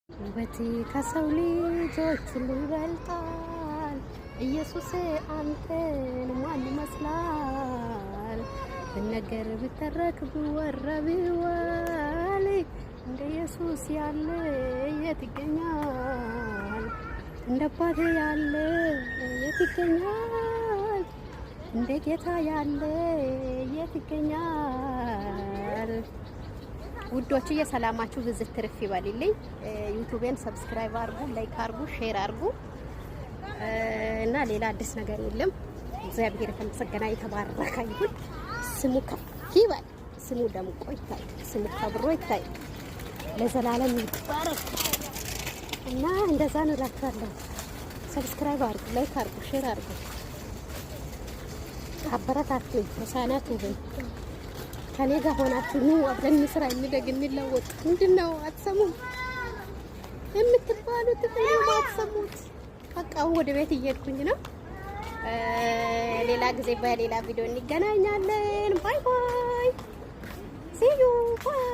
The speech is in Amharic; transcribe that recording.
ውበቴ ከሰው ልጆች ሁሉ ይበልጣል። ኢየሱስ አንተን ማን ይመስላል? ብነገር ብተረክ ብወራ ብዋል እንደ ኢየሱስ ያለ የት ይገኛል? እንደ አባቴ ያለ የት ይገኛል? እንደ ጌታ ያለ የት ይገኛል? ውዶችዬ ሰላማችሁ ብዝት ትርፍ ይበልልኝ። ዩቲዩብን ሰብስክራይብ አድርጉ፣ ላይክ አድርጉ፣ ሼር አድርጉ እና ሌላ አዲስ ነገር የለም። እግዚአብሔር የተመሰገነ የተባረከ ይሁን። ስሙ ከፍ ይበል፣ ስሙ ደምቆ ይታይ፣ ስሙ ከብሮ ይታይ፣ ለዘላለም ይባረክ እና እንደዛ ነው እላችኋለሁ። ሰብስክራይብ አድርጉ፣ ላይክ አድርጉ፣ ሼር አድርጉ፣ አበረታቱኝ። ህፃናት ሁሉ ከኔ ጋር ሆናችሁ ኑ አብረን እንስራ፣ እንደግ፣ እንለወጥ። ምንድነው አትሰሙም የምትባሉት? አትሰሙት። በቃ ወደ ቤት እየሄድኩኝ ነው። ሌላ ጊዜ በሌላ ቪዲዮ እንገናኛለን። ባይ ባይ። ሲ ዩ ባይ